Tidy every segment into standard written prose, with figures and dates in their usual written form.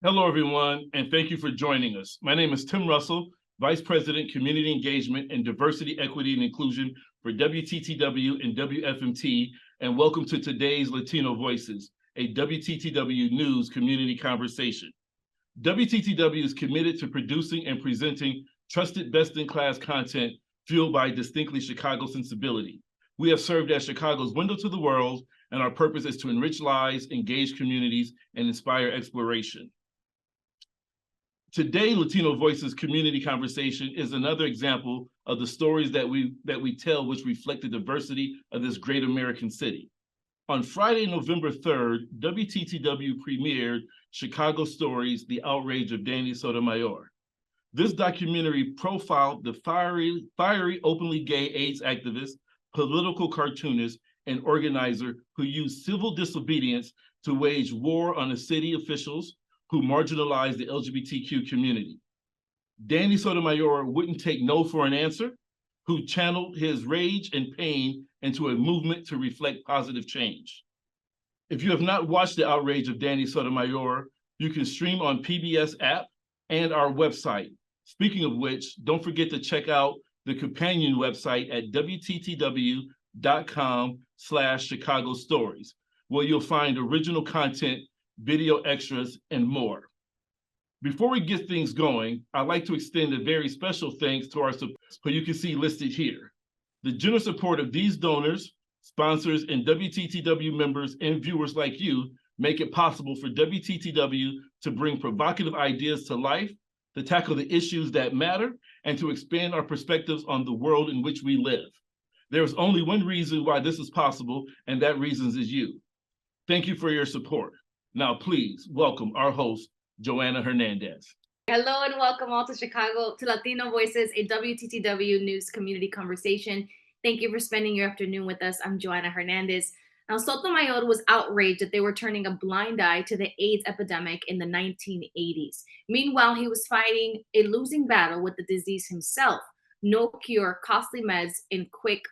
Hello, everyone, and thank you for joining us. My name is Tim Russell, Vice President, Community Engagement and Diversity, Equity, and Inclusion for WTTW and WFMT, and welcome to today's Latino Voices, a WTTW News Community Conversation. WTTW is committed to producing and presenting trusted best-in-class content fueled by distinctly Chicago sensibility. We have served as Chicago's window to the world, and our purpose is to enrich lives, engage communities, and inspire exploration. Today, Latino Voices Community Conversation is another example of the stories that we tell which reflect the diversity of this great American city. On Friday, November 3rd, WTTW premiered Chicago Stories, The Outrage of Danny Sotomayor. This documentary profiled the fiery openly gay AIDS activist, political cartoonist, and organizer who used civil disobedience to wage war on the city officials who marginalized the LGBTQ community. Danny Sotomayor wouldn't take no for an answer, who channeled his rage and pain into a movement to reflect positive change. If you have not watched The Outrage of Danny Sotomayor, you can stream on PBS app and our website. Speaking of which, don't forget to check out the companion website at WTTW.com/Chicago Stories, where you'll find original content, video extras, and more. Before we get things going, I'd like to extend a very special thanks to our supporters, who you can see listed here. The generous support of these donors, sponsors, and WTTW members and viewers like you make it possible for WTTW to bring provocative ideas to life, to tackle the issues that matter, and to expand our perspectives on the world in which we live. There is only one reason why this is possible, and that reason is you. Thank you for your support. Now, please welcome our host, Joanna Hernandez. Hello and welcome all to Latino Voices, a WTTW News Community Conversation. Thank you for spending your afternoon with us. I'm Joanna Hernandez. Now, Sotomayor was outraged that they were turning a blind eye to the AIDS epidemic in the 1980s. Meanwhile, he was fighting a losing battle with the disease himself. No cure, costly meds, and quick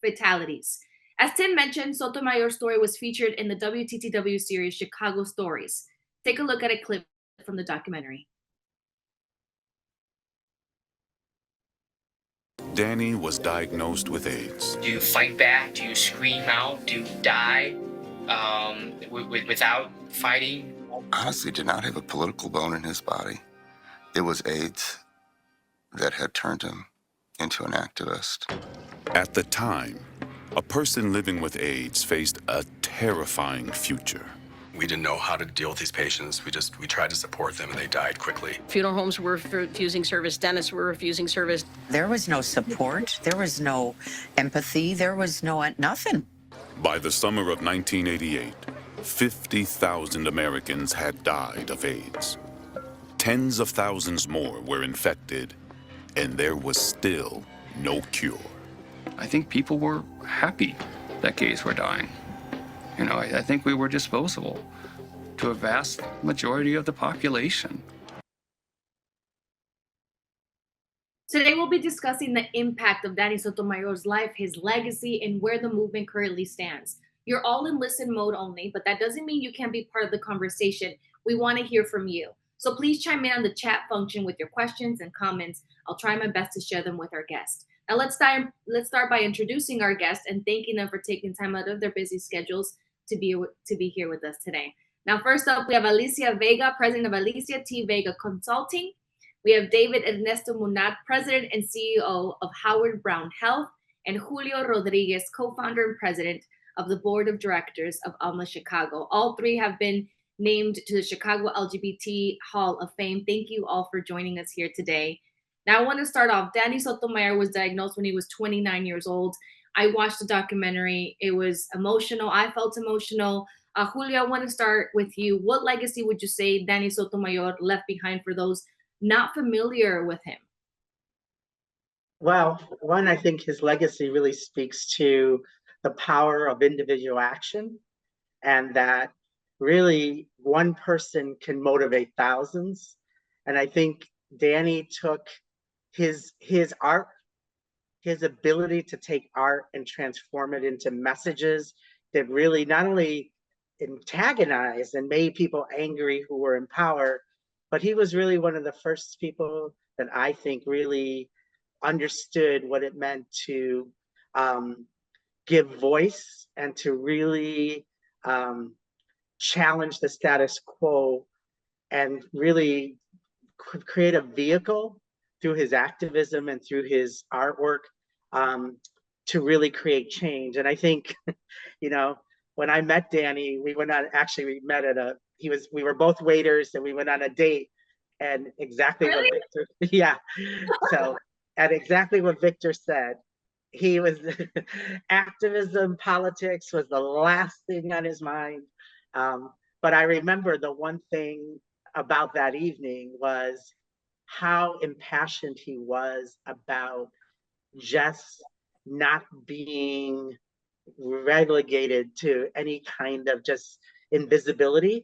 fatalities. As Tim mentioned, Sotomayor's story was featured in the WTTW series Chicago Stories. Take a look at a clip from the documentary. Danny was diagnosed with AIDS. Do you fight back? Do you scream out? Do you die without fighting? Honestly, did not have a political bone in his body. It was AIDS that had turned him into an activist. At the time, a person living with AIDS faced a terrifying future. We didn't know how to deal with these patients. We tried to support them and they died quickly. Funeral homes were refusing service. Dentists were refusing service. There was no support. There was no empathy. There was nothing. By the summer of 1988, 50,000 Americans had died of AIDS. Tens of thousands more were infected, and there was still no cure. I think people were happy that gays were dying. You know, I think we were disposable to a vast majority of the population. Today, we'll be discussing the impact of Danny Sotomayor's life, his legacy, and where the movement currently stands. You're all in listen mode only, but that doesn't mean you can't be part of the conversation. We want to hear from you. So please chime in on the chat function with your questions and comments. I'll try my best to share them with our guest. Now, let's start by introducing our guest and thanking them for taking time out of their busy schedules to be here with us today. Now, first up, we have Alicia Vega, President of Alicia T. Vega Consulting. We have David Ernesto Munar, President and CEO of Howard Brown Health, and Julio Rodriguez, co-founder and president of the board of directors of ALMA Chicago. All three have been named to the Chicago LGBT Hall of Fame. Thank you all for joining us here today. Now, I want to start off. Danny Sotomayor was diagnosed when he was 29 years old. I watched the documentary. It was emotional. I felt emotional. Julio, I want to start with you. What legacy would you say Danny Sotomayor left behind for those not familiar with him? Well, one, I think his legacy really speaks to the power of individual action, and that really one person can motivate thousands. And I think Danny took his art, his ability to take art and transform it into messages that really not only antagonized and made people angry who were in power, but he was really one of the first people that I think really understood what it meant to give voice and to really challenge the status quo and really create a vehicle through his activism and through his artwork to really create change. And I think, you know, when I met Danny, we met at we were both waiters and we went on a date, and exactly Really? what Victor, yeah. So, and exactly what Victor said, he was activism, politics was the last thing on his mind. But I remember the one thing about that evening was how impassioned he was about just not being relegated to any kind of just invisibility.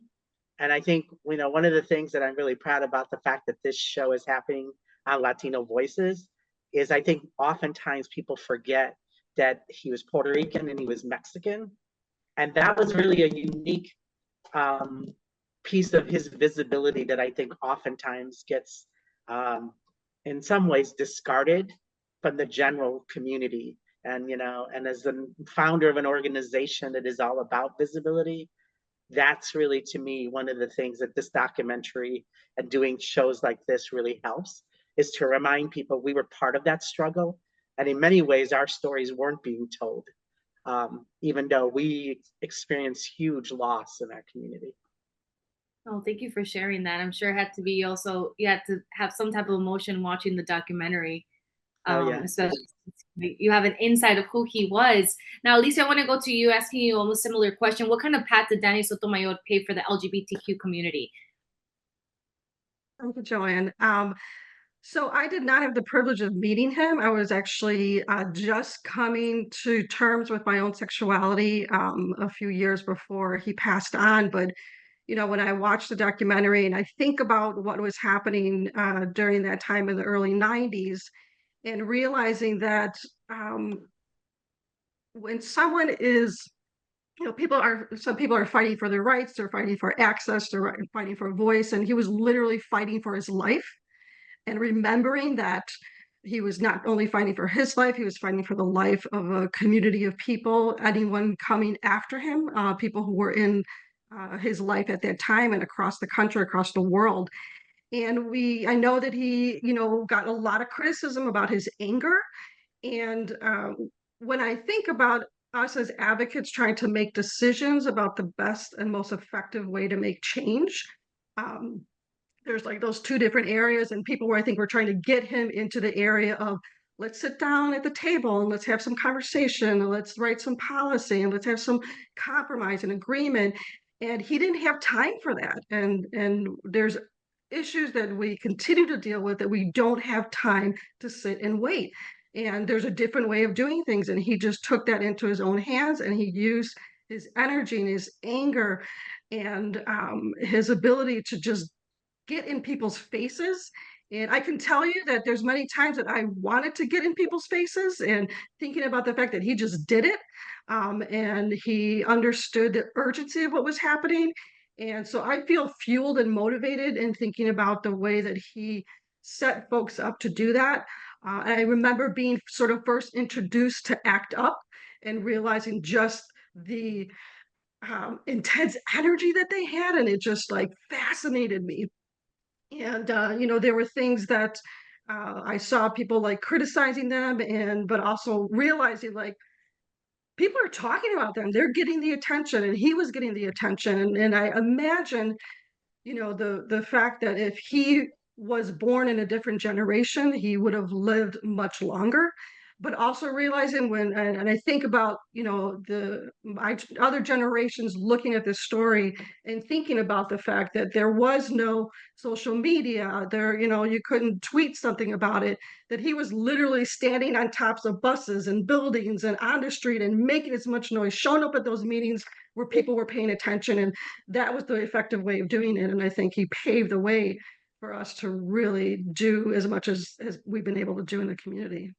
And I think, you know, one of the things that I'm really proud about the fact that this show is happening on Latino Voices is I think oftentimes people forget that he was Puerto Rican and he was Mexican. And that was really a unique piece of his visibility that I think oftentimes gets in some ways discarded from the general community. And, you know, and as the founder of an organization that is all about visibility, that's really, to me, one of the things that this documentary and doing shows like this really helps, is to remind people we were part of that struggle. And in many ways, our stories weren't being told, even though we experienced huge loss in our community. Oh, thank you for sharing that. I'm sure it had to be also, you had to have some type of emotion watching the documentary. Especially since you have an insight of who he was. Now, Alicia, I want to go to you, asking you almost similar question. What kind of path did Danny Sotomayor pave for the LGBTQ community? Thank you, Joanne. So I did not have the privilege of meeting him. I was actually just coming to terms with my own sexuality a few years before he passed on. But, you know, when I watched the documentary and I think about what was happening during that time in the early 90s, and realizing that when someone is, you know, some people are fighting for their rights, they're fighting for access, they're fighting for a voice, and he was literally fighting for his life. And remembering that he was not only fighting for his life, he was fighting for the life of a community of people, anyone coming after him, people who were in his life at that time and across the country, across the world. And I know that he, you know, got a lot of criticism about his anger. And when I think about us as advocates trying to make decisions about the best and most effective way to make change, there's like those two different areas, and people where I think we're trying to get him into the area of, let's sit down at the table and let's have some conversation and let's write some policy and let's have some compromise and agreement. And he didn't have time for that. And there's issues that we continue to deal with that we don't have time to sit and wait. And there's a different way of doing things. And he just took that into his own hands, and he used his energy and his anger and his ability to just get in people's faces And I can tell you that there's many times that I wanted to get in people's faces, and thinking about the fact that he just did it, and he understood the urgency of what was happening. And so I feel fueled and motivated in thinking about the way that he set folks up to do that. And I remember being sort of first introduced to ACT UP and realizing just the intense energy that they had, and it just like fascinated me. And there were things that I saw people like criticizing them, and but also realizing like people are talking about them, they're getting the attention, and he was getting the attention. And I imagine, the fact that if he was born in a different generation, he would have lived much longer. But also realizing and I think about, my other generations looking at this story and thinking about the fact that there was no social media there, you couldn't tweet something about it, that he was literally standing on tops of buses and buildings and on the street and making as much noise, showing up at those meetings where people were paying attention. And that was the effective way of doing it. And I think he paved the way for us to really do as much as we've been able to do in the community.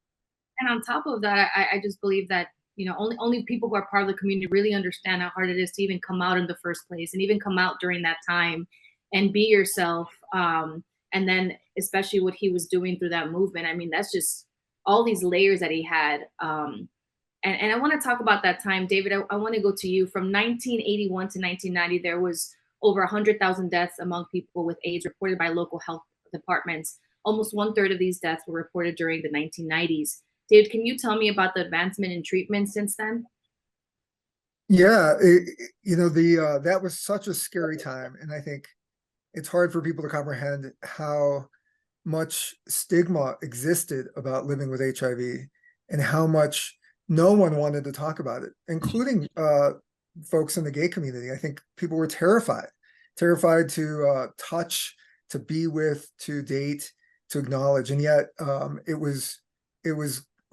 And on top of that, I just believe that, only people who are part of the community really understand how hard it is to even come out in the first place, and even come out during that time and be yourself. And then especially what he was doing through that movement. I mean, that's just all these layers that he had. And I want to talk about that time. David, I want to go to you. From 1981 to 1990, there was over 100,000 deaths among people with AIDS reported by local health departments. Almost 1/3 of these deaths were reported during the 1990s. David, can you tell me about the advancement in treatment since then? Yeah, that was such a scary time. And I think it's hard for people to comprehend how much stigma existed about living with HIV, and how much no one wanted to talk about it, including folks in the gay community. I think people were terrified to touch, to be with, to date, to acknowledge. And yet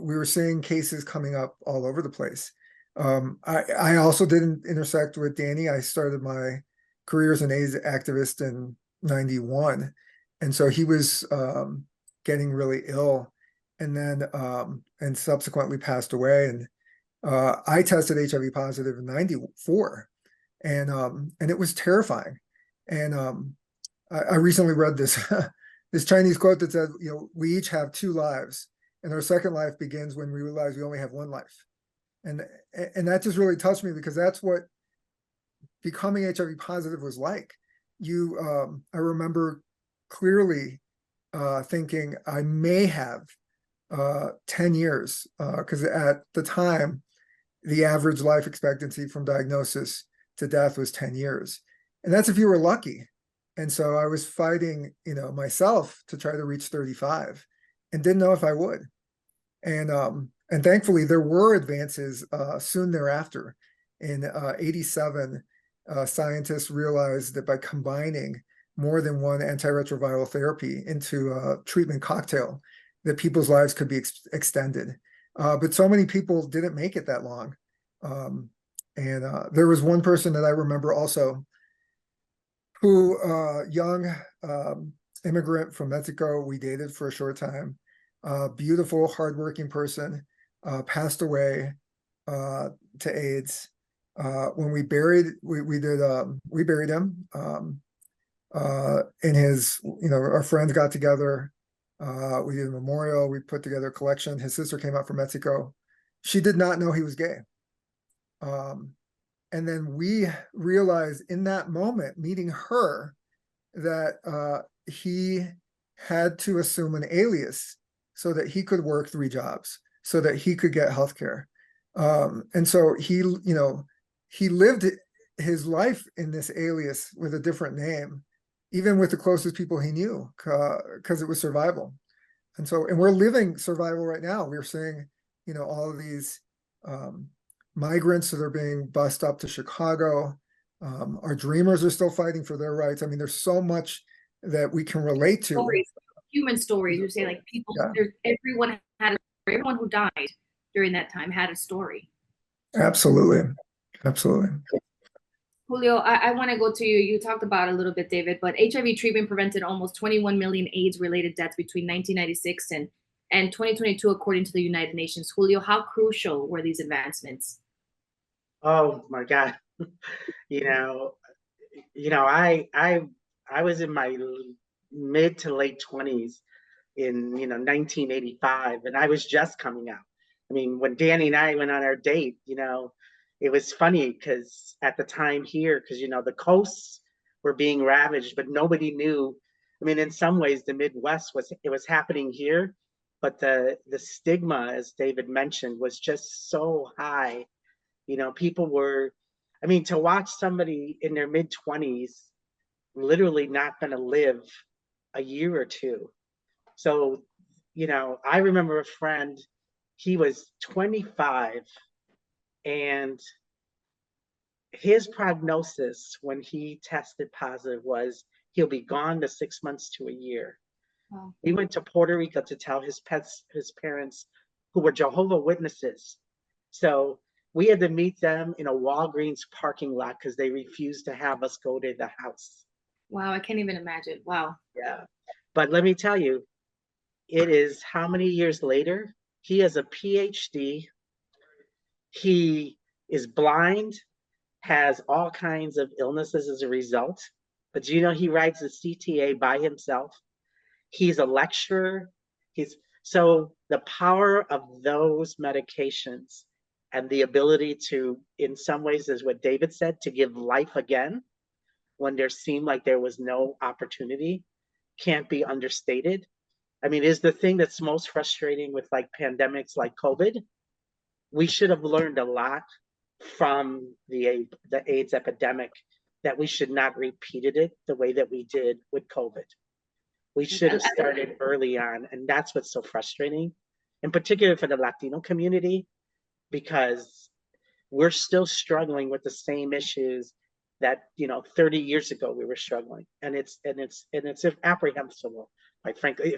we were seeing cases coming up all over the place. I also didn't intersect with Danny. I started my career as an AIDS activist in '91. And so he was getting really ill, and then and subsequently passed away. And I tested HIV positive in '94, and it was terrifying. And I recently read this this Chinese quote that said, we each have 2 lives, and our second life begins when we realize we only have 1 life. And that just really touched me, because that's what becoming HIV positive was like. I remember clearly thinking I may have 10 years, because at the time, the average life expectancy from diagnosis to death was 10 years. And that's if you were lucky. And so I was fighting, myself to try to reach 35, and didn't know if I would. And thankfully there were advances soon thereafter. In '87, scientists realized that by combining more than one antiretroviral therapy into a treatment cocktail, that people's lives could be extended. But so many people didn't make it that long. And there was one person that I remember also, who young immigrant from Mexico, we dated for a short time, beautiful, hardworking person, passed away to AIDS. When we buried him in his, our friends got together, we did a memorial, we put together a collection. His sister came out from Mexico. She did not know he was gay. And then we realized in that moment, meeting her, that he had to assume an alias so that he could work 3 jobs, so that he could get healthcare. And so he lived his life in this alias with a different name, even with the closest people he knew, because it was survival. And we're living survival right now. We're seeing, all of these migrants that are being bused up to Chicago. Our dreamers are still fighting for their rights. I mean, there's so much that we can relate to. Stories, human stories. You say like people, everyone who died during that time had a story. Absolutely. Absolutely. Julio, I want to go to you. You talked about it a little bit, David, but HIV treatment prevented almost 21 million AIDS-related deaths between 1996 and 2022, according to the United Nations. Julio, how crucial were these advancements? Oh my God. You know, I was in my mid to late 20s in 1985, and I was just coming out. I mean, when Danny and I went on our date, it was funny because at the time here, because the coasts were being ravaged, but nobody knew. I mean, in some ways, the Midwest was happening here, but the stigma, as David mentioned, was just so high. People were, I mean, to watch somebody in their mid 20s literally not going to live a year or two. So, I remember a friend, he was 25, and his prognosis when he tested positive was he'll be gone to 6 months to a year. Wow. He went to Puerto Rico to tell his parents, who were Jehovah's Witnesses. So we had to meet them in a Walgreens parking lot because they refused to have us go to the house. Wow, I can't even imagine. Wow. Yeah. But let me tell you, it is how many years later? He has a PhD. He is blind, has all kinds of illnesses as a result. But he writes a CTA by himself. He's a lecturer. So the power of those medications and the ability to, in some ways, is what David said, to give life again when there seemed like there was no opportunity, can't be understated. I mean, is the thing that's most frustrating with like pandemics like COVID. We should have learned a lot from the AIDS epidemic, that we should not repeated it the way that we did with COVID. We should have started early on, and that's what's so frustrating, in particular for the Latino community, because we're still struggling with the same issues that 30 years ago we were struggling, and it's apprehensible, quite frankly.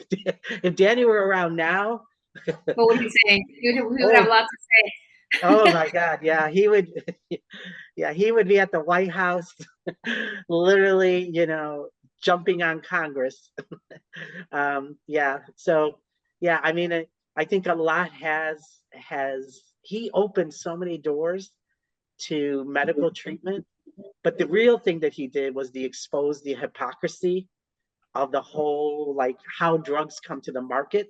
If Danny were around now, what would he say? He would have a lot to say. Oh my God, yeah, he would. Yeah, he would be at the White House, literally, jumping on Congress. Yeah, so yeah, I mean, I think a lot he opened so many doors to medical treatment, but the real thing that he did was to expose the hypocrisy of the whole, like how drugs come to the market,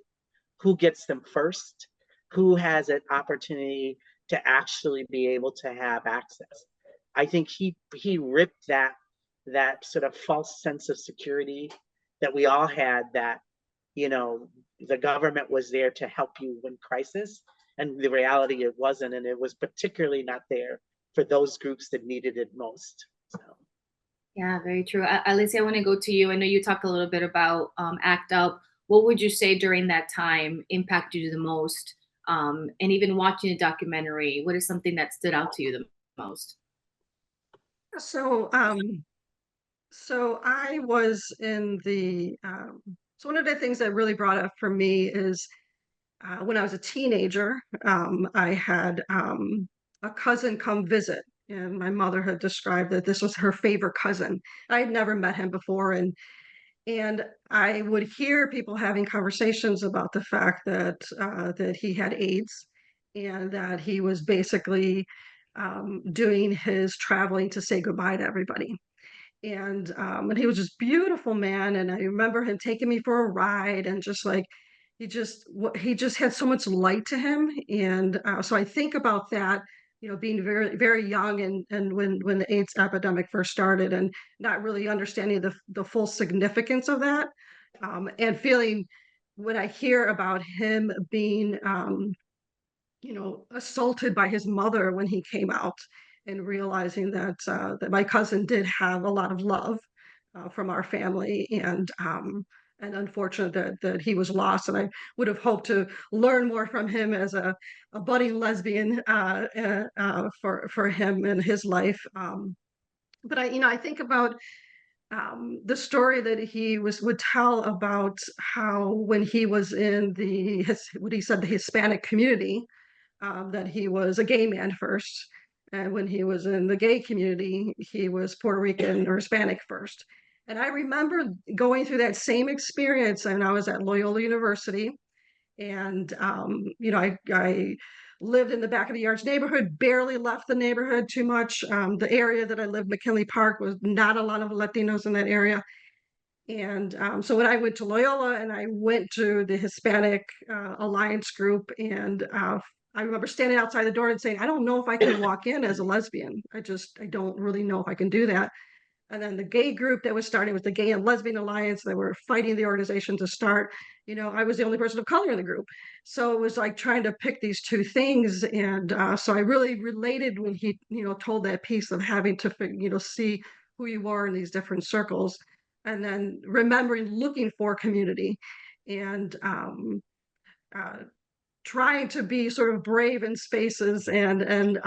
who gets them first, who has an opportunity to actually be able to have access. I think he ripped that sort of false sense of security that we all had, that the government was there to help you in crisis, and the reality it wasn't, and it was particularly not there for those groups that needed it most. So. Yeah, very true. Alicia, I want to go to you. I know you talked a little bit about ACT UP. What would you say during that time impacted you the most? And even watching a documentary, what is something that stood out to you the most? So I was in the, so one of the things that really brought up for me is when I was a teenager, I had a cousin come visit, and my mother had described that this was her favorite cousin. I had never met him before, and I would hear people having conversations about the fact that that he had AIDS, and that he was basically doing his traveling to say goodbye to everybody. And he was this beautiful man, and I remember him taking me for a ride, and just like he just had so much light to him. And so I think about that, being very, very young, and when the AIDS epidemic first started, and not really understanding the full significance of that, and feeling when I hear about him being assaulted by his mother when he came out, and realizing that that my cousin did have a lot of love from our family, and unfortunate that he was lost. And I would have hoped to learn more from him as a budding lesbian for him in his life. But I think about the story that he would tell about how when he was in what he said, the Hispanic community, that he was a gay man first, And when he was in the gay community, he was Puerto Rican or Hispanic first. And I remember going through that same experience, and I was at Loyola University. And, I lived in the back of the Yards neighborhood, barely left the neighborhood too much. The area that I lived, McKinley Park, was not a lot of Latinos in that area. And so when I went to Loyola and I went to the Hispanic Alliance group, and I remember standing outside the door and saying, I don't know if I can walk in as a lesbian. I don't really know if I can do that. And then the gay group that was starting was the Gay and Lesbian Alliance. They were fighting the organization to start. I was the only person of color in the group. So it was like trying to pick these two things. And so I really related when he, told that piece of having to, see who you are in these different circles. And then remembering looking for community and trying to be sort of brave in spaces. And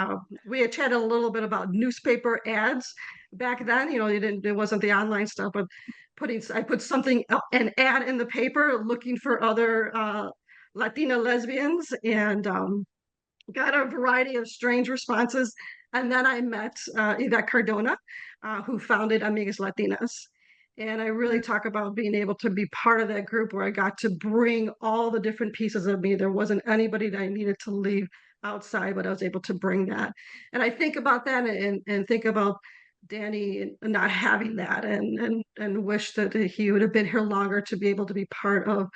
we had chatted a little bit about newspaper ads back then. It wasn't the online stuff, but I put an ad in the paper looking for other Latina lesbians, and got a variety of strange responses. And then I met Yvette Cardona, who founded Amigas Latinas. And I really talk about being able to be part of that group where I got to bring all the different pieces of me. There wasn't anybody that I needed to leave outside, but I was able to bring that. And I think about that and think about Danny not having that, and wish that he would have been here longer to be able to be part of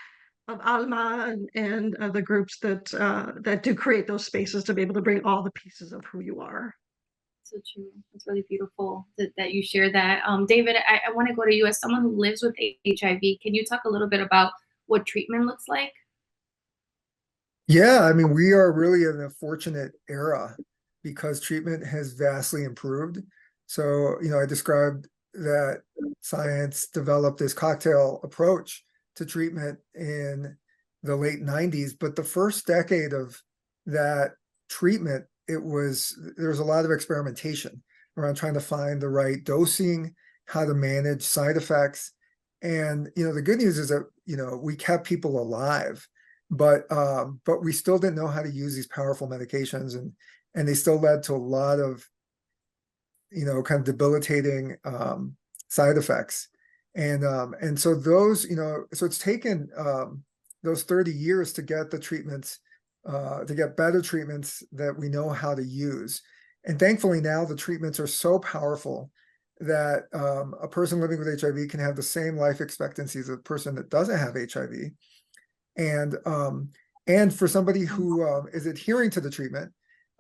ALMA and the groups that do create those spaces to be able to bring all the pieces of who you are. So true. It's really beautiful that you share that. David, I want to go to you as someone who lives with HIV. Can you talk a little bit about what treatment looks like? Yeah, I mean, we are really in a fortunate era because treatment has vastly improved. So, I described that science developed this cocktail approach to treatment in the late 90s, but the first decade of that treatment, there was a lot of experimentation around trying to find the right dosing, how to manage side effects. And, the good news is that, we kept people alive, but we still didn't know how to use these powerful medications, and they still led to a lot of, kind of debilitating side effects. And so those, so it's taken those 30 years to get the treatments, to get better treatments that we know how to use. And thankfully now the treatments are so powerful that a person living with HIV can have the same life expectancy as a person that doesn't have HIV. And for somebody who is adhering to the treatment,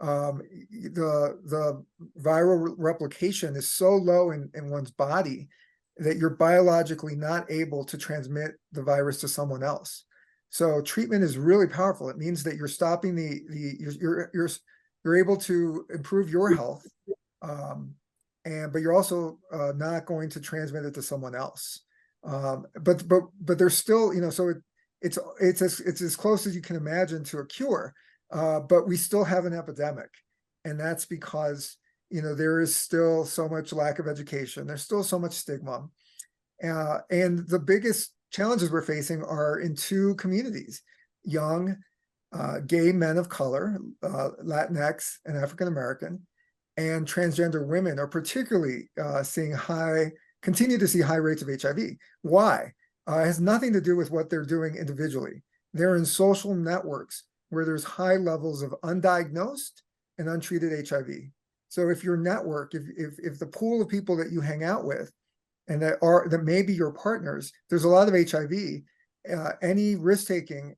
the viral replication is so low in one's body that you're biologically not able to transmit the virus to someone else. So treatment is really powerful. It means that you're stopping you're able to improve your health, but you're also not going to transmit it to someone else. But there's still, so it's as close as you can imagine to a cure, but we still have an epidemic, and that's because there is still so much lack of education. There's still so much stigma, and the biggest challenges we're facing are in two communities: young gay men of color, Latinx and African American, and transgender women are particularly continue to see high rates of HIV. Why? It has nothing to do with what they're doing individually. They're in social networks where there's high levels of undiagnosed and untreated HIV. So if your network, if the pool of people that you hang out with and that may be your partners, there's a lot of HIV, any risk taking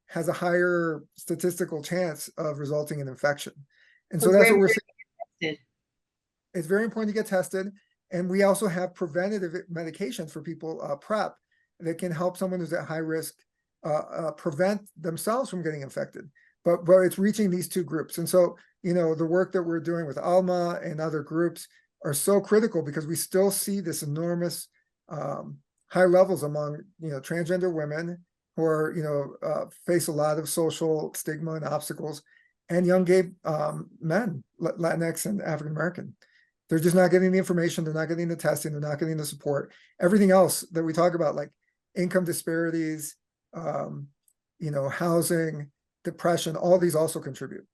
has a higher statistical chance of resulting in infection. And so that's what we're seeing. It's very important to get tested. And we also have preventative medications for people, PrEP, that can help someone who's at high risk prevent themselves from getting infected. But it's reaching these two groups. And so, the work that we're doing with ALMA and other groups are so critical because we still see this enormous high levels among, transgender women who are, face a lot of social stigma and obstacles, and young gay men, Latinx and African American. They're just not getting the information. They're not getting the testing. They're not getting the support. Everything else that we talk about, like income disparities, housing, depression, all these also contribute.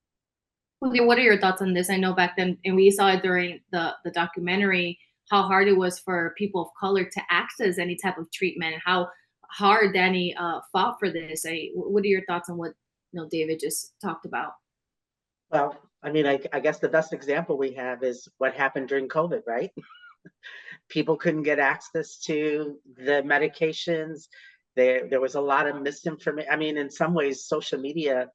Julio, what are your thoughts on this? I know back then, and we saw it during the documentary, how hard it was for people of color to access any type of treatment, how hard Danny fought for this. What are your thoughts on what David just talked about? Well, I mean, I guess the best example we have is what happened during COVID, right? People couldn't get access to the medications. There was a lot of misinformation. I mean, in some ways, social media,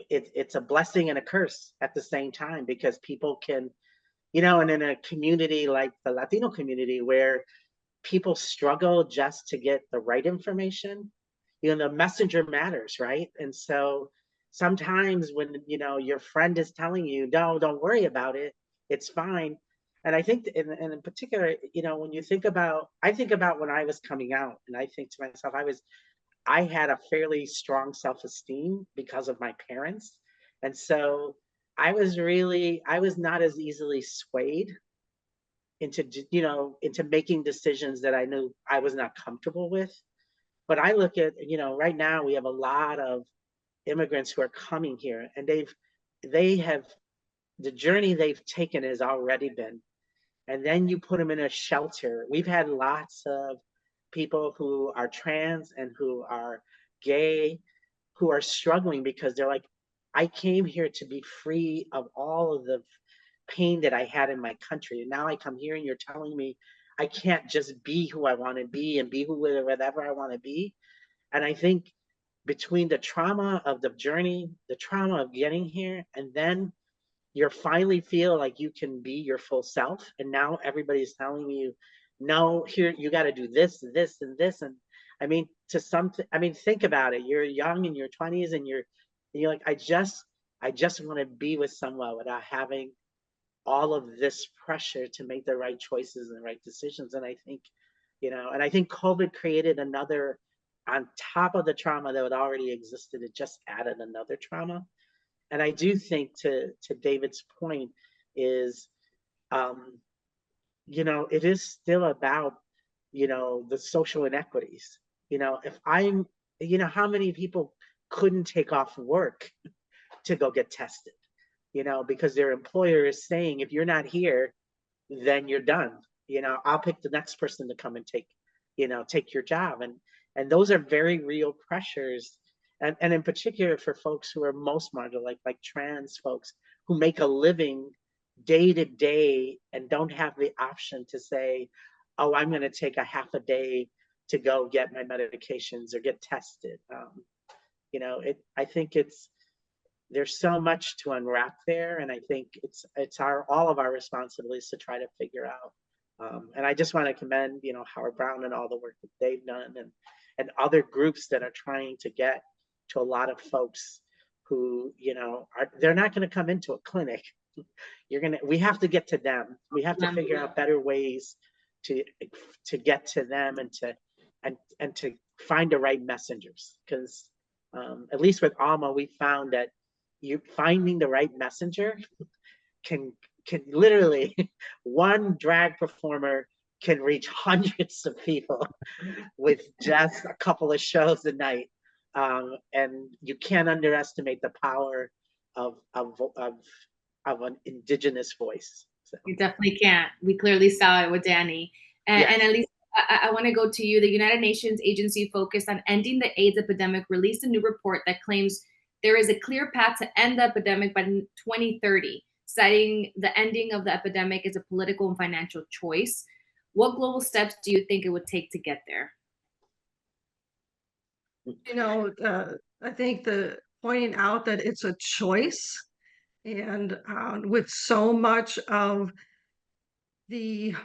it's a blessing and a curse at the same time, because people can, and in a community like the Latino community where people struggle just to get the right information, the messenger matters, right? And so sometimes when, your friend is telling you, no, don't worry about it, it's fine. And I think, and in particular, when you think about, I think about when I was coming out, and I think to myself, I had a fairly strong self-esteem because of my parents. And so I was not as easily swayed into making decisions that I knew I was not comfortable with. But I look at, right now we have a lot of immigrants who are coming here, and the journey they've taken has already been. And then you put them in a shelter. We've had lots of people who are trans and who are gay, who are struggling because they're like, I came here to be free of all of the pain that I had in my country. And now I come here and you're telling me I can't just be who I want to be and be whatever I want to be. And I think between the trauma of the journey, the trauma of getting here, and then you finally feel like you can be your full self. And now everybody's telling you, no, here, you got to do this, this, and this. And I mean, think about it. You're young in your 20s and you're like, I just want to be with someone without having all of this pressure to make the right choices and the right decisions. And I think, and I think COVID created another, on top of the trauma that had already existed, it just added another trauma. And I do think, to David's point, is, it is still about, the social inequities. If I'm, how many people couldn't take off work to go get tested, because their employer is saying, if you're not here, then you're done. I'll pick the next person to come and take your job. And those are very real pressures. And in particular for folks who are most marginalized, like trans folks who make a living day to day and don't have the option to say, oh, I'm going to take a half a day to go get my medications or get tested. I think there's so much to unwrap there. And I think it's all of our responsibilities to try to figure out. And I just want to commend, Howard Brown and all the work that they've done, and other groups that are trying to get to a lot of folks who, they're not going to come into a clinic. We have to get to them. We have to figure out better ways to get to them and to find the right messengers. Because at least with ALMA, we found that finding the right messenger can literally, one drag performer can reach hundreds of people with just a couple of shows a night. And you can't underestimate the power of an indigenous voice. So. You definitely can't. We clearly saw it with Danny. And, yes. And at least I want to go to you. The United Nations agency focused on ending the AIDS epidemic released a new report that claims there is a clear path to end the epidemic by 2030, citing the ending of the epidemic as a political and financial choice. What global steps do you think it would take to get there? I think the pointing out that it's a choice, and with so much of the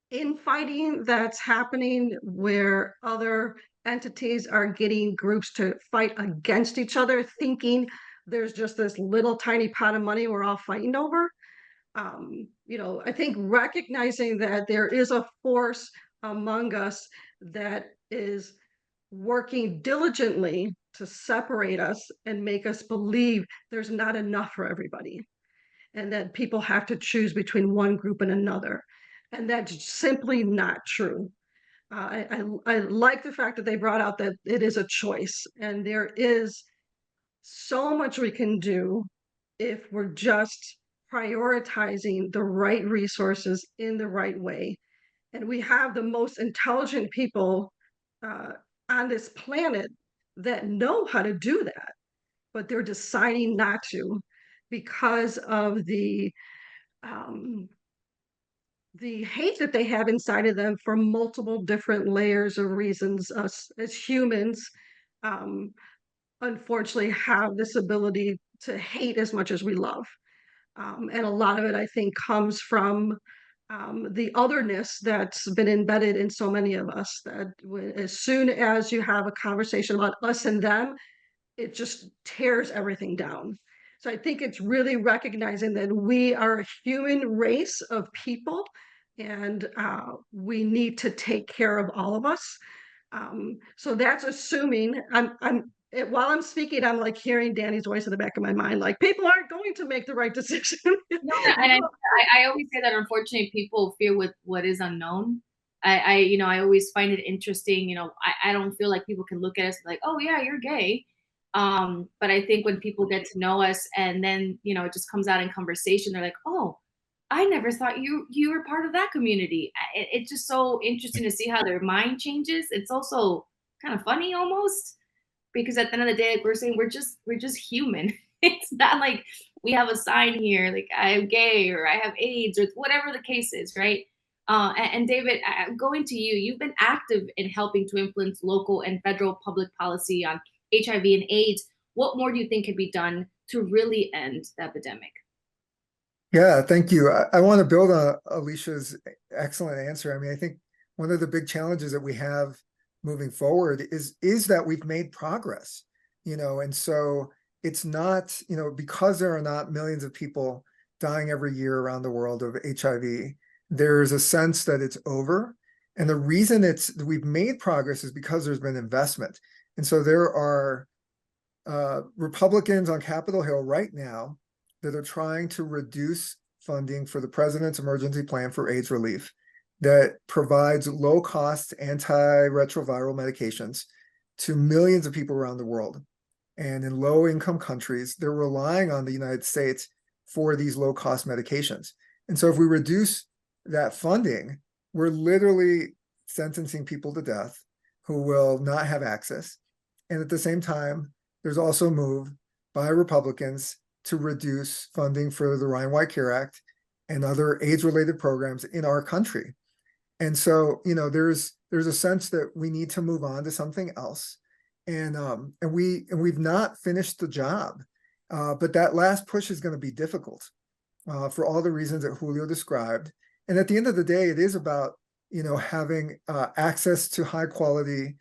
infighting that's happening where other entities are getting groups to fight against each other, thinking there's just this little tiny pot of money we're all fighting over. I think recognizing that there is a force among us that is working diligently to separate us and make us believe there's not enough for everybody, and that people have to choose between one group and another. And that's simply not true. I like the fact that they brought out that it is a choice, and there is so much we can do if we're just prioritizing the right resources in the right way. And we have the most intelligent people on this planet that know how to do that, but they're deciding not to because of the hate that they have inside of them for multiple different layers of reasons. Us as humans, unfortunately, have this ability to hate as much as we love. And a lot of it, I think, comes from the otherness that's been embedded in so many of us, that as soon as you have a conversation about us and them, it just tears everything down. So I think it's really recognizing that we are a human race of people, and we need to take care of all of us. So that's assuming while I'm speaking, I'm like hearing Danny's voice in the back of my mind, like people aren't going to make the right decision. No, and I always say that unfortunately people fear what is unknown. I always find it interesting. I don't feel like people can look at us like, oh yeah, you're gay. But I think when people get to know us and then, it just comes out in conversation, they're like, oh, I never thought you were part of that community. It's just so interesting to see how their mind changes. It's also kind of funny almost, because at the end of the day, like we're saying, we're just human. It's not like we have a sign here, like I am gay or I have AIDS or whatever the case is, right? And David, going to you, you've been active in helping to influence local and federal public policy on HIV and AIDS. What more do you think could be done to really end the epidemic? Yeah, thank you. I want to build on Alicia's excellent answer. I mean, I think one of the big challenges that we have moving forward is that we've made progress, and so it's not, because there are not millions of people dying every year around the world of HIV, there's a sense that it's over. And the reason we've made progress is because there's been investment. And so there are Republicans on Capitol Hill right now that are trying to reduce funding for the President's emergency plan for AIDS relief that provides low-cost antiretroviral medications to millions of people around the world. And in low-income countries, they're relying on the United States for these low-cost medications. And so if we reduce that funding, we're literally sentencing people to death who will not have access. And at the same time, there's also a move by Republicans to reduce funding for the Ryan White Care Act and other AIDS-related programs in our country. And so, there's a sense that we need to move on to something else. And we've not finished the job. But that last push is going to be difficult for all the reasons that Julio described. And at the end of the day, it is about, having access to high quality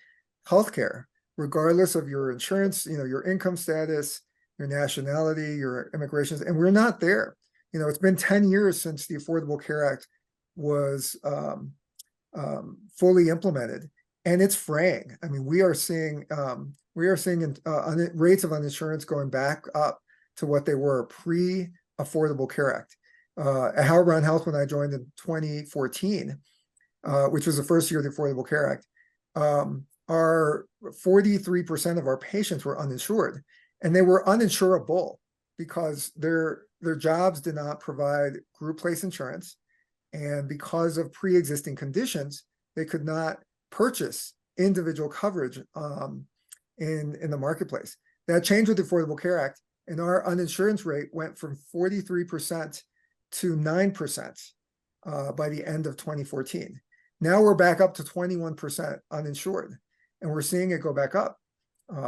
healthcare, regardless of your insurance, your income status, your nationality, your immigration. And we're not there. It's been 10 years since the Affordable Care Act was fully implemented, and it's fraying. I mean, we are seeing rates of uninsurance going back up to what they were pre-Affordable Care Act. At Howard Brown Health, when I joined in 2014, which was the first year of the Affordable Care Act, our 43% of our patients were uninsured, and they were uninsurable because their jobs did not provide group place insurance. And because of pre-existing conditions, they could not purchase individual coverage in the marketplace. That changed with the Affordable Care Act, and our uninsurance rate went from 43% to 9% by the end of 2014. Now we're back up to 21% uninsured, and we're seeing it go back up.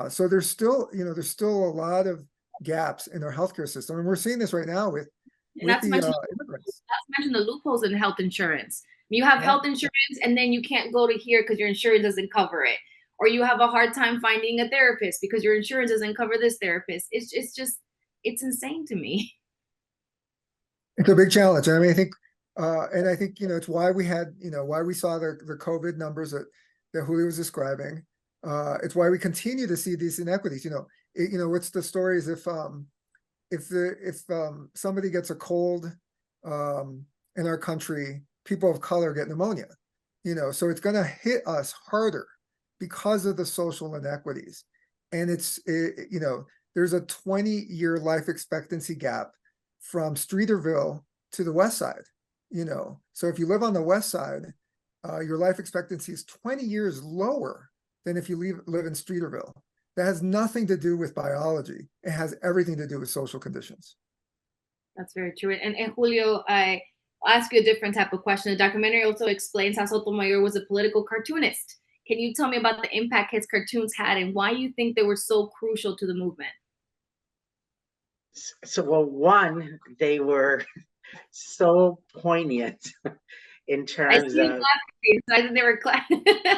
So there's still a lot of gaps in our healthcare system, and we're seeing this right now with not to mention the loopholes in health insurance. You have health insurance and then you can't go to here because your insurance doesn't cover it. Or you have a hard time finding a therapist because your insurance doesn't cover this therapist. It's it's insane to me. It's a big challenge. I mean, I think it's why we had, why we saw the COVID numbers that Julio was describing. It's why we continue to see these inequities. What's the story is if somebody gets a cold in our country, people of color get pneumonia, so it's going to hit us harder because of the social inequities. And there's a 20-year life expectancy gap from Streeterville to the west side, you know. So if you live on the west side, your life expectancy is 20 years lower than if you live in Streeterville. That has nothing to do with biology. It has everything to do with social conditions. That's very true. And Julio, I'll ask you a different type of question. The documentary also explains how Sotomayor was a political cartoonist. Can you tell me about the impact his cartoons had and why you think they were so crucial to the movement? So, well, one, they were so poignant in terms of. I think they were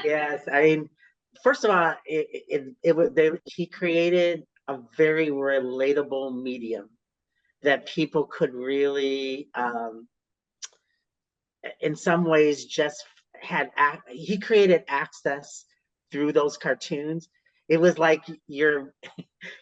Yes, I mean, first of all, he created a very relatable medium that people could really, in some ways, just he created access through those cartoons. It was like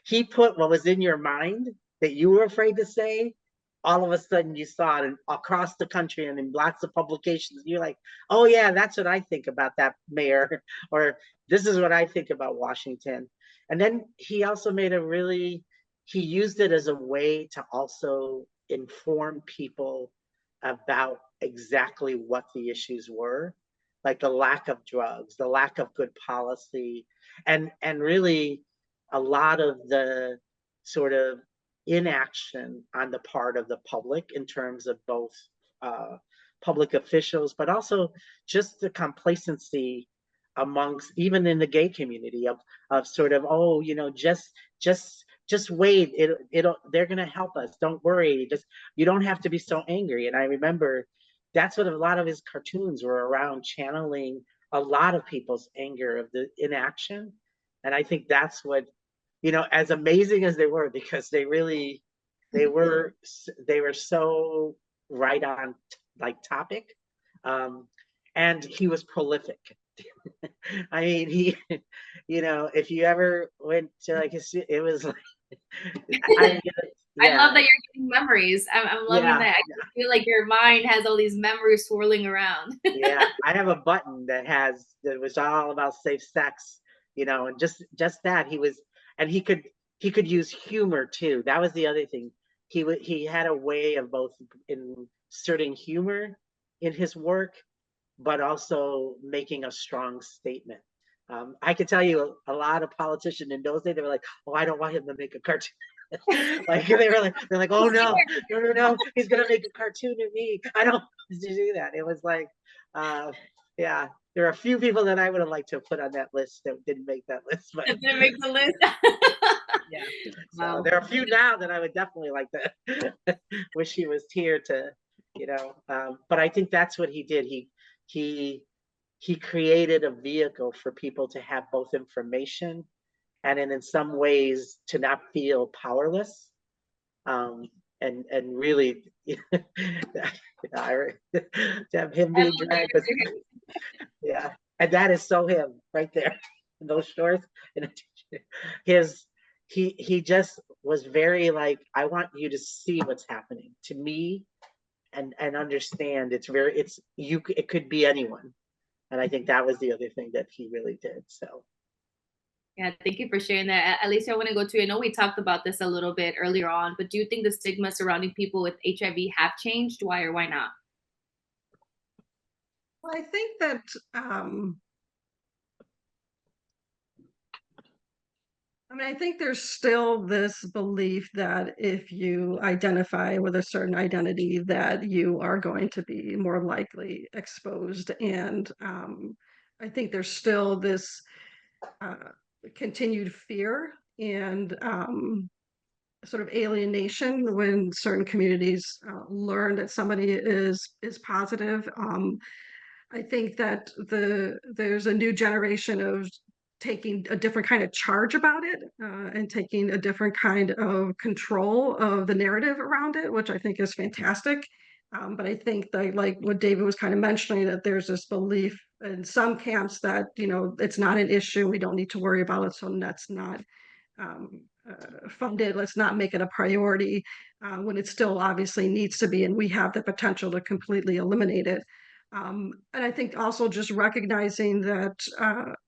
he put what was in your mind that you were afraid to say, all of a sudden you saw it across the country and in lots of publications. You're like, oh yeah, that's what I think about that mayor, or this is what I think about Washington. And then he also he used it as a way to also inform people about exactly what the issues were, like the lack of drugs, the lack of good policy, and really a lot of the sort of inaction on the part of the public in terms of both public officials, but also just the complacency amongst, even in the gay community, of sort of, oh, you know, just wait, they're gonna help us, don't worry, you don't have to be so angry. And I remember that's what a lot of his cartoons were around, channeling a lot of people's anger of the inaction. And I think that's what, you know, as amazing as they were, because they were so right on like topic, and he was prolific. I mean, he, you know, if you ever went to like it was like, I love that you're getting memories. I'm loving that. I feel like your mind has all these memories swirling around. Yeah, I have a button that was all about safe sex, you know, and just that and he could use humor too. That was the other thing. He had a way of both inserting humor in his work, but also making a strong statement. I could tell you a lot of politicians in those days, they were like, oh, I don't want him to make a cartoon. Like they're like, oh no, he's gonna make a cartoon of me. I don't want to do that. It was like, yeah, there are a few people that I would have liked to put on that list that didn't make that list. But it didn't make the list. Yeah, so there are a few now that I would definitely like to wish he was here to, you know. But I think that's what he did. He created a vehicle for people to have both information and in some ways to not feel powerless, and really to have him being dragged. Yeah, and that is so him right there in those shorts. And he just was very like, I want you to see what's happening to me and understand it could be anyone. And I think that was the other thing that he really did. So yeah, thank you for sharing that. Alicia, I want to go to you. I know we talked about this a little bit earlier on, but do you think the stigma surrounding people with HIV have changed? Why or why not? Well, I think that I think there's still this belief that if you identify with a certain identity, that you are going to be more likely exposed. And I think there's still this continued fear and sort of alienation when certain communities learn that somebody is positive. I think that there's a new generation of taking a different kind of charge about it and taking a different kind of control of the narrative around it, which I think is fantastic. But I think that, like what David was kind of mentioning, that there's this belief in some camps that, you know, it's not an issue, we don't need to worry about it, so let's not fund it, let's not make it a priority, when it still obviously needs to be, and we have the potential to completely eliminate it. And I think also just recognizing that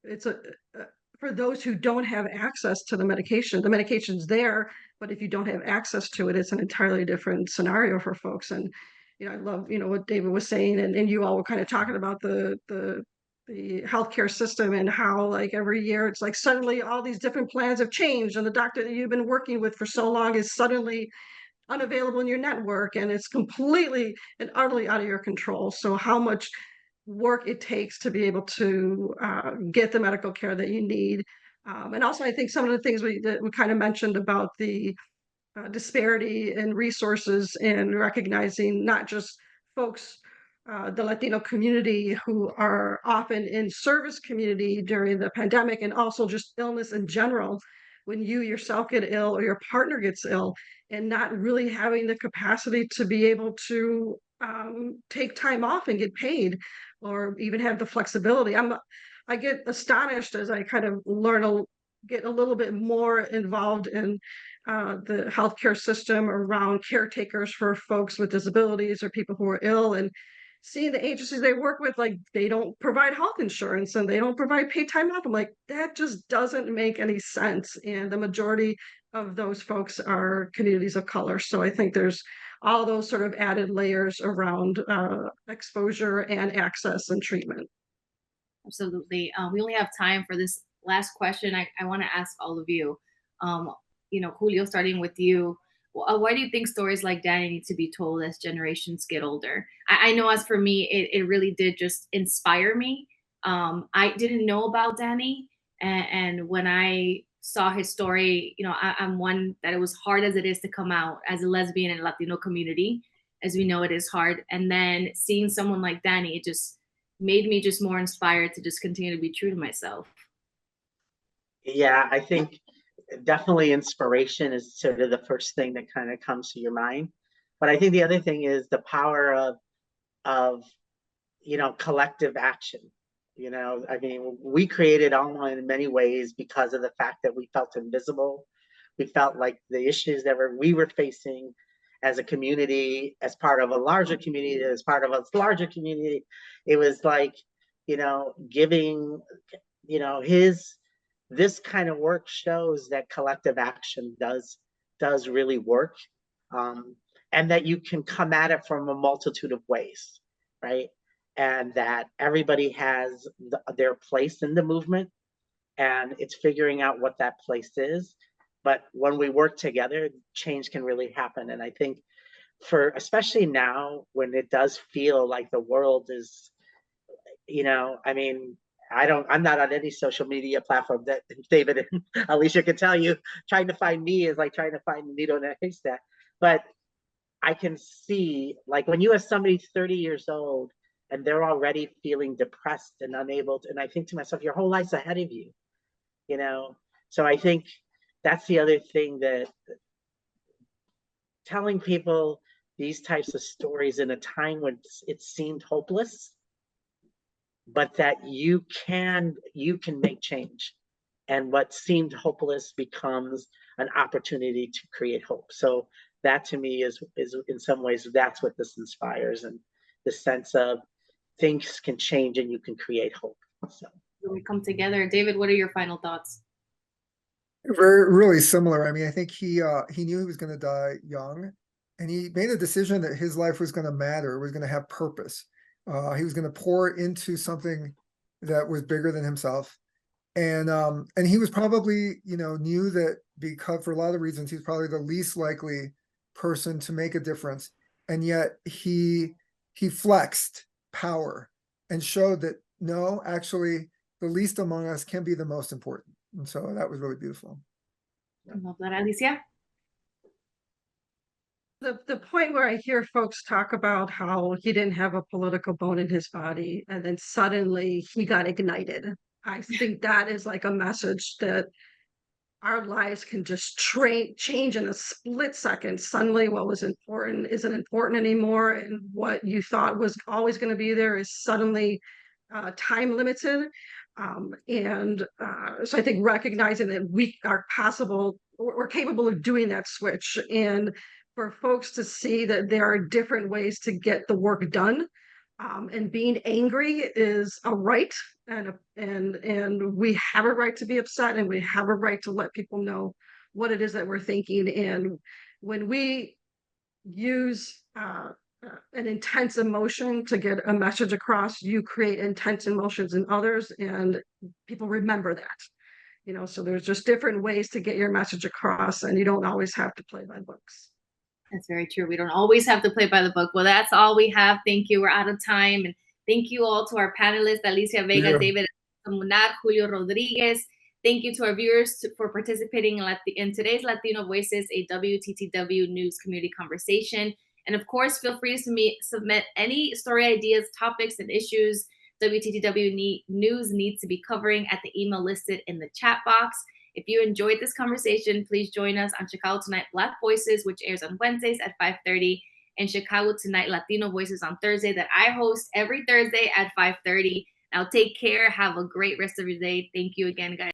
it's for those who don't have access to the medication's there, but if you don't have access to it, it's an entirely different scenario for folks. And, I love, what David was saying, and you all were kind of talking about the healthcare system and how like every year it's like suddenly all these different plans have changed and the doctor that you've been working with for so long is suddenly unavailable in your network, and it's completely and utterly out of your control. So how much work it takes to be able to get the medical care that you need. And also, I think some of the things that we kind of mentioned about the disparity in resources and recognizing not just folks, the Latino community who are often in service community during the pandemic, and also just illness in general, when you yourself get ill or your partner gets ill, and not really having the capacity to be able to take time off and get paid, or even have the flexibility. I get astonished as I kind of get a little bit more involved in the healthcare system around caretakers for folks with disabilities or people who are ill, and seeing the agencies they work with, like they don't provide health insurance and they don't provide paid time off. I'm like, that just doesn't make any sense. And the majority of those folks are communities of color. So I think there's all those sort of added layers around exposure and access and treatment. Absolutely. We only have time for this last question. I want to ask all of you, Julio, starting with you. Why do you think stories like Danny need to be told as generations get older? I know as for me, it really did just inspire me. I didn't know about Danny. And when I saw his story, I'm one that it was hard as it is to come out as a lesbian in a Latino community. As we know, it is hard. And then seeing someone like Danny, it just made me just more inspired to just continue to be true to myself. Yeah, I think definitely inspiration is sort of the first thing that kind of comes to your mind. But I think the other thing is the power of collective action. I mean, we created ALMA in many ways because of the fact that we felt invisible. We felt like the issues that we were facing as a community, as part of a larger community, as part of a larger community, it was like, giving, this kind of work shows that collective action does really work, and that you can come at it from a multitude of ways, right? And that everybody has their place in the movement, and it's figuring out what that place is. But when we work together, change can really happen. And I think especially now when it does feel like the world is, I mean, I'm not on any social media platform that David and Alicia can tell you. Trying to find me is like trying to find a needle in a haystack. But I can see, like, when you have somebody 30 years old and they're already feeling depressed and unable to, and I think to myself, your whole life's ahead of you, So I think that's the other thing, that telling people these types of stories in a time when it seemed hopeless, but that you can make change, and what seemed hopeless becomes an opportunity to create hope. So that to me is in some ways, that's what this inspires, and the sense of things can change and you can create hope. So when we come together, David, what are your final thoughts? Really similar. I mean, I think he knew he was going to die young, and he made a decision that his life was going to matter, was going to have purpose. He was going to pour into something that was bigger than himself. And he was probably, knew that because for a lot of reasons, he's probably the least likely person to make a difference. And yet he flexed power and showed that, no, actually the least among us can be the most important. And so that was really beautiful. I love that. Alicia? The point where I hear folks talk about how he didn't have a political bone in his body and then suddenly he got ignited, I think that is like a message that our lives can just change in a split second. Suddenly what was important isn't important anymore, and what you thought was always going to be there is suddenly time limited. So I think recognizing that we're capable of doing that switch, and for folks to see that there are different ways to get the work done, And being angry is a right, and we have a right to be upset, and we have a right to let people know what it is that we're thinking. And when we use an intense emotion to get a message across, you create intense emotions in others, and people remember that. You know, so there's just different ways to get your message across, and you don't always have to play by books. That's very true. We don't always have to play by the book. Well, that's all we have. Thank you. We're out of time. And thank you all to our panelists, Alicia Vega, David Munar, Julio Rodriguez. Thank you to our viewers for participating in today's Latino Voices, a WTTW News Community Conversation. And of course, feel free to submit any story ideas, topics, and issues WTTW News needs to be covering at the email listed in the chat box. If you enjoyed this conversation, please join us on Chicago Tonight Black Voices, which airs on Wednesdays at 5:30, and Chicago Tonight Latino Voices on Thursday, that I host every Thursday at 5:30. Now take care. Have a great rest of your day. Thank you again, guys.